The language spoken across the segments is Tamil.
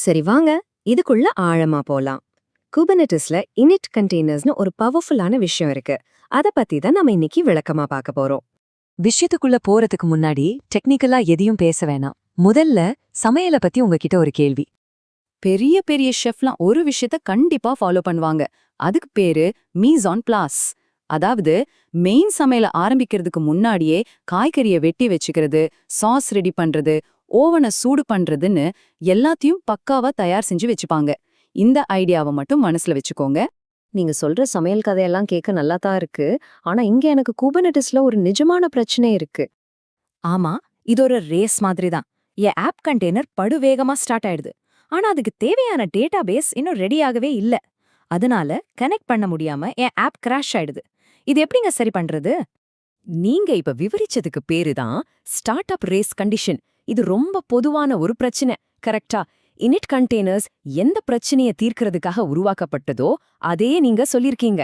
சரி வாங்க, இதுக்குள்ள ஆழமா போலாம். குபர்னெட்டிஸ்ல இனிட் கண்டெய்னர்ஸ்னு ஒரு பவர்ஃபுல்லான விஷயம் இருக்கு. அத பத்தி தான் நம்ம இன்னைக்கு விளக்கமா பார்க்க போறோம். விஷயத்துக்குள்ள போறதுக்கு முன்னாடி டெக்னிக்கலா எதையும் பேச வேணாம். முதல்ல சமையல பத்தி உங்ககிட்ட ஒரு கேள்வி. பெரிய பெரிய ஷெஃப்லாம் ஒரு விஷயத்த கண்டிப்பா ஃபாலோ பண்ணுவாங்க. அதுக்கு பேரு மீஸ் ஆன் பிளாஸ். அதாவது மெயின் சமையல ஆரம்பிக்கிறதுக்கு முன்னாடியே காய்கறிய வெட்டி வச்சுக்கிறது, சாஸ் ரெடி பண்றது, ஓவனை சூடு பண்றதுன்னு எல்லாத்தையும் பக்காவா தயார் செஞ்சு வச்சுப்பாங்க. இந்த ஐடியாவை மட்டும் மனசுல வச்சுக்கோங்க. நீங்க சொல்ற சமையல் கதையெல்லாம் கேட்க நல்லா தான் இருக்கு. ஆனா இங்க எனக்கு குபர்னெட்டிஸ்ல ஒரு நிஜமான பிரச்சனை இருக்கு. ஆமா, இது ஒரு ரேஸ் மாதிரி தான். என் ஆப் கண்டெய்னர் படுவேகமா ஸ்டார்ட் ஆயிடுது. ஆனா அதுக்கு தேவையான டேட்டா பேஸ் இன்னும் ரெடியாகவே இல்ல. அதனால கனெக்ட் பண்ண முடியாம என் ஆப் கிராஷ் ஆயிடுது. இது எப்படிங்க சரி பண்றது? நீங்க இப்ப விவரிச்சதுக்கு பேரு தான் ஸ்டார்ட் அப் ரேஸ் கண்டிஷன். இது ரொம்ப பொதுவான ஒரு பிரச்சனை. கரெக்டா? இனிட் கண்டெய்னர்ஸ் எந்த பிரச்சனைய தீர்க்கறதுக்காக உருவாக்கப்பட்டதோ அதே நீங்க சொல்லிருக்கீங்க.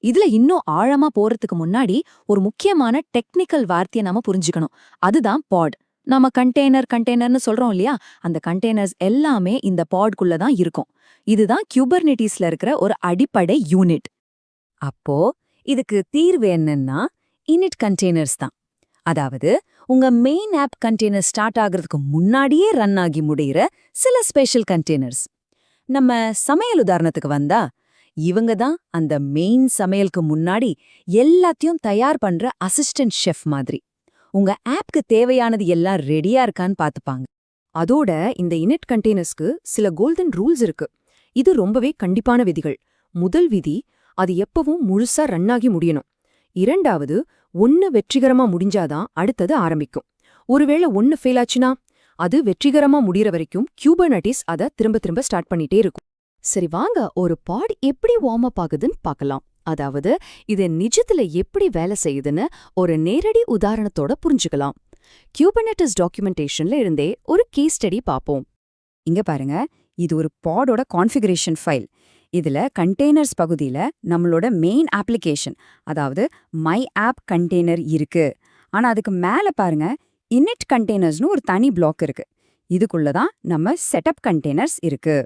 இதுல இன்னும் ஆழமா போறதுக்கு முன்னாடி ஒரு முக்கியமான டெக்னிக்கல் வார்த்தையை நாம புரிஞ்சுக்கணும். அதுதான் பாட். நாம கண்டெய்னர்னு சொல்றோம் இல்லையா? அந்த கண்டெய்னர்ஸ் எல்லாமே இந்த பாட்குள்ள தான் இருக்கும். இதுதான் குபர்னெட்டிஸ்ல இருக்கிற ஒரு அடிப்படை யூனிட். அப்போ இதுக்கு தீர்வு என்னன்னா இனிட் கண்டெய்னர்ஸ் தான். அதாவது உங்க மெயின் ஆப் கண்டெய்னர் ஸ்டார்ட் ஆகுறதுக்கு முன்னாடியே ரன் ஆகி முடிகிற சில ஸ்பெஷல் கண்டெய்னர்ஸ். நம்ம சமையல் உதாரணத்துக்கு வந்தா இவங்க தான் அந்த மெயின் சமையலுக்கு முன்னாடி எல்லாத்தையும் தயார் பண்ற அசிஸ்டன்ட் ஷெஃப் மாதிரி. உங்க ஆப்க்கு தேவையானது எல்லாம் ரெடியா இருக்கான்னு பாத்துப்பாங்க. அதோட இந்த இனிட் கண்டெய்னர்ஸ்க்கு சில கோல்டன் ரூல்ஸ் இருக்கு. இது ரொம்பவே கண்டிப்பான விதிகள். முதல் விதி, அது எப்பவும் முழுசா ரன் ஆகி முடியணும். இரண்டாவது, ஒன்னு வெற்றிகரமா முடிஞ்சாதான் அடுத்தது ஆரம்பிக்கும். ஒருவேளை ஒன்னு ஃபெயில் ஆச்சுனா அது வெற்றிகரமா முடியற வரைக்கும் குபர்னெட்டிஸ் அதை திரும்ப திரும்ப ஸ்டார்ட் பண்ணிட்டே இருக்கும். சரி வாங்க, ஒரு பாட் எப்படி வார்ம் அப் ஆகுதுன்னு பார்க்கலாம். அதாவது இது நிஜத்துல எப்படி வேலை செய்யுதுன்னு ஒரு நேரடி உதாரணத்தோட புரிஞ்சுக்கலாம். குபர்னெட்டிஸ் டாக்குமெண்டேஷன்ல இருந்தே ஒரு கேஸ் ஸ்டடி பார்ப்போம். இங்க பாருங்க, இது ஒரு பாடோட கான்ஃபிகரேஷன் ஃபைல். இதுல கண்டெய்னர்ஸ் பகுதியில நம்மளோட மெயின் அப்ளிகேஷன், அதாவது மை ஆப் கண்டெய்னர் இருக்கு. ஆனா அதுக்கு மேல பாருங்க, இனிட் கண்டெய்னர்ஸ்னு ஒரு தனி பிளாக் இருக்கு. இதுக்குள்ளதான் நம்ம செட்டப் கண்டெய்னர்ஸ் இருக்கு.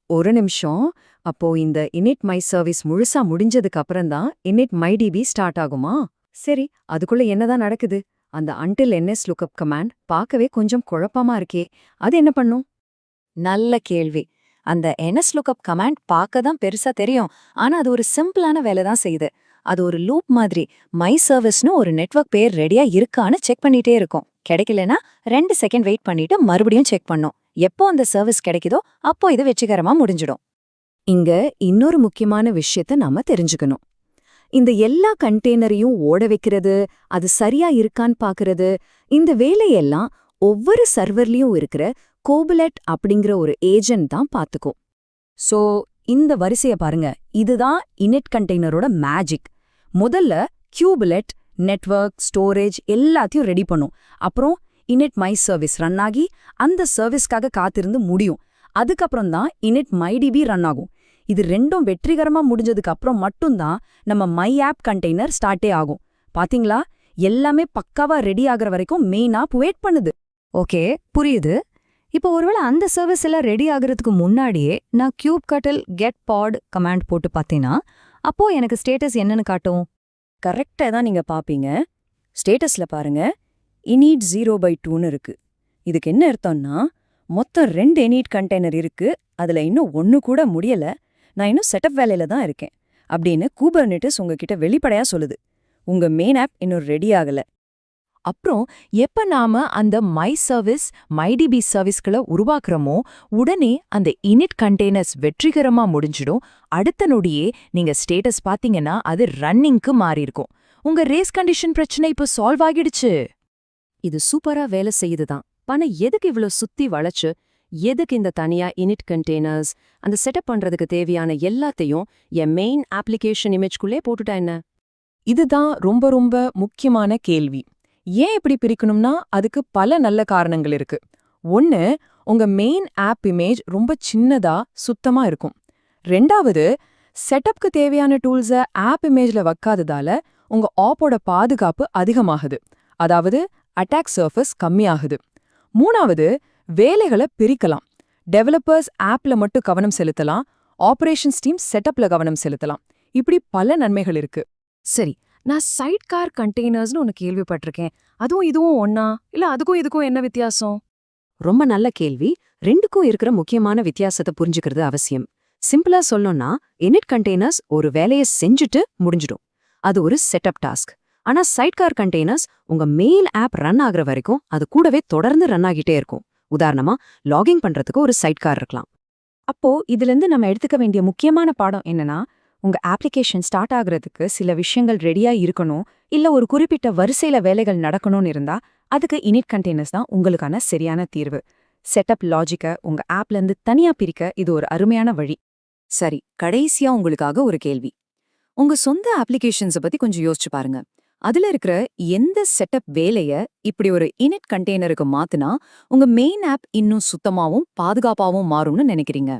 ஒரு நிமிஷம், அப்போ இந்த இனிட் மை சர்வீஸ் முழுசா முடிஞ்சதுக்கு அப்புறம் தான் இனிட் மை டிபி ஸ்டார்ட் ஆகுமா? சரி, அதுக்குள்ள என்னதான் நடக்குது? அந்த until ns lookup கமாண்ட் பார்க்கவே கொஞ்சம் குழப்பமா இருக்கே. அது என்ன பண்ணும்? நல்ல கேள்வி. அந்த ns lookup கமாண்ட் பார்க்க தான் பெருசா தெரியும். ஆனா அது ஒரு சிம்பிளான வேலை தான் செய்யுது. அது ஒரு லூப் மாதிரி மை சர்வீஸ்னு ஒரு நெட்வொர்க் பேர் ரெடியா இருக்கான்னு செக் பண்ணிட்டே இருக்கும். கிடைக்கலனா 2 செகண்ட் வெயிட் பண்ணிட்டு மறுபடியும் செக் பண்ணும். எப்போ அந்த சர்வீஸ் கிடைக்குதோ அப்போ இது வெற்றிகரமா முடிஞ்சிடும். இங்க இன்னொரு முக்கியமான விஷயத்த நாம தெரிஞ்சுக்கணும். இந்த எல்லா கண்டெய்னரையும் ஓட வைக்கிறது, அது சரியா இருக்கான்னு பாக்குறது, இந்த வேலையெல்லாம் ஒவ்வொரு சர்வர்லயும் இருக்கிற கோபுலெட் அப்படிங்கிற ஒரு ஏஜென்ட் தான் பாத்துக்கும். சோ இந்த வரிசைய பாருங்க, இதுதான் இனிட் கண்டெய்னரோட மேஜிக். முதல்ல கியூபுலெட் நெட்வொர்க், ஸ்டோரேஜ் எல்லாத்தையும் ரெடி பண்ணும். அப்புறம் இனிட் மை சர்வீஸ் ரன் ஆகி அந்த சர்வீஸ்க்காக காத்திருந்து முடியும். அதுக்கப்புறம் தான் இனிட் மை டிபி ரன் ஆகும். இது ரெண்டும் வெற்றிகரமா முடிஞ்சதுக்கு அப்புறம் மட்டும்தான் நம்ம மை ஆப் கண்டெய்னர் ஸ்டார்ட்டே ஆகும். பாத்தீங்களா? எல்லாமே பக்காவா ரெடி ஆகுற வரைக்கும் மெயின் ஆப் வெயிட் பண்ணுது. ஓகே, புரியுது. இப்போ ஒருவேளை அந்த சர்வீஸ் எல்லாம் ரெடி ஆகுறதுக்கு முன்னாடியே நான் kubectl கெட் பாட் கமாண்ட் போட்டு பார்த்தேன்னா அப்போ எனக்கு ஸ்டேட்டஸ் என்னன்னு காட்டும்? கரெக்டா தான் நீங்க பாப்பீங்க. ஸ்டேட்டஸ்ல பாருங்க, இனிட் 0/2ன்னு இருக்கு. இதுக்கு என்ன அர்த்தம்னா, மொத்தம் 2 இனிட் கண்டெய்னர் இருக்கு, அதுல இன்னும் 1 கூட முடியல, நான் இன்னும் செட்டப் வேலையில தான் இருக்கேன் அப்படின்னு குபர்னெட்டிஸ் உங்ககிட்ட வெளிப்படையா சொல்லுது. உங்க மெயின் ஆப் இன்னும் ரெடி ஆகல. அப்புறம் எப்ப நாம அந்த மை சர்வீஸ் மைடிபி சர்வீஸ்களை உருவாக்குறோமோ உடனே அந்த இனிட் கண்டெய்னர்ஸ் வெற்றிகரமா முடிஞ்சிடும். அடுத்த நொடியே நீங்க ஸ்டேட்டஸ் பாத்தீங்கன்னா அது ரன்னிங்க்கு மாறி இருக்கும். உங்க ரேஸ் கண்டிஷன் பிரச்சனை இப்போ சால்வ் ஆகிடுச்சு. இது சூப்பரா வேலை செய்யுதுதான். ஆனா எதுக்கு இவ்ளோ சுத்தி வளைச்சு, எதுக்கு இந்த தனியா இனிட் கண்டெய்னர்ஸ் அந்த செட்டப் பண்றதுக்கு தேவையான எல்லாத்தையும் என் மெயின் அப்ளிகேஷன் இமேஜ்குள்ளே போட்டுட்டா என்ன? இதுதான் ரொம்ப ரொம்ப முக்கியமான கேள்வி. ஏன் இப்படி பிரிக்கணும்னா அதுக்கு பல நல்ல காரணங்கள் இருக்கு. ஒன்னு, உங்க மெயின் ஆப் இமேஜ் ரொம்ப சின்னதா சுத்தமா இருக்கும். ரெண்டாவது, செட்டப்க்கு தேவையான டூல்ஸை ஆப் இமேஜ்ல வைக்காததால உங்க ஆப்போட பாதுகாப்பு அதிகமாகுது. அதாவது அட்டாக் சர்ஃபேஸ் கம்மியாகுது. மூணாவது, வேலைகளை பிரிக்கலாம். டெவலப்பர்ஸ் ஆப்ல மட்டும் கவனம் செலுத்தலாம், ஆபரேஷன்ஸ் டீம் செட்டப்ல கவனம் செலுத்தலாம். இப்படி பல நன்மைகள் இருக்கு. சரி, நான் சைட் கார் கண்டெய்னர்ஸ்னு ஒன்னு கேள்விப்பட்டிருக்கேன். அதுவும் இதுவும் ஒண்ணா? இல்ல அதுக்கும் இதுக்கும் என்ன வித்தியாசம்? ரொம்ப நல்ல கேள்வி. ரெண்டுக்கும் இருக்கிற முக்கியமான வித்தியாசத்தை புரிஞ்சுக்கிறது அவசியம். சிம்பிளா சொல்லணும்னா, இனிட் கண்டெய்னர்ஸ் ஒரு வேலையை செஞ்சுட்டு முடிஞ்சிடும். அது ஒரு செட்டப் டாஸ்க். ஆனா சைட்கார் கண்டெய்னர்ஸ் உங்க மெயின் ஆப் ரன் ஆகுற வரைக்கும் அது கூடவே தொடர்ந்து ரன் ஆகிட்டே இருக்கும். உதாரணமா, லாகிங் பண்றதுக்கு ஒரு சைட்கார் இருக்கலாம். அப்போ இதிலிருந்து நம்ம எடுத்துக்க வேண்டிய முக்கியமான பாடம் என்னன்னா, உங்க அப்ளிகேஷன் ஸ்டார்ட் ஆகுறதுக்கு சில விஷயங்கள் ரெடியா இருக்கணும், இல்ல ஒரு குறிப்பிட்ட வரிசையில வேலைகள் நடக்கணும்னு இருந்தா அதுக்கு இனிட் கண்டெய்னர்ஸ் தான் உங்களுக்கான சரியான தீர்வு. செட்டப் லாஜிக்க உங்க ஆப்ல இருந்து தனியா பிரிக்க இது ஒரு அருமையான வழி. சரி, கடைசியா உங்களுக்காக ஒரு கேள்வி. உங்க சொந்த அப்ளிகேஷன்ஸ பத்தி கொஞ்சம் யோசிச்சு பாருங்க. அதுல இருக்கிற எந்த செட்டப் வேலைய இப்படி ஒரு இனிட் கண்டெய்னருக்கு மாத்துனா உங்க மெயின் ஆப் இன்னும் சுத்தமாவும் பாதுகாப்பாவும் மாறும்னு நினைக்கிறீங்க?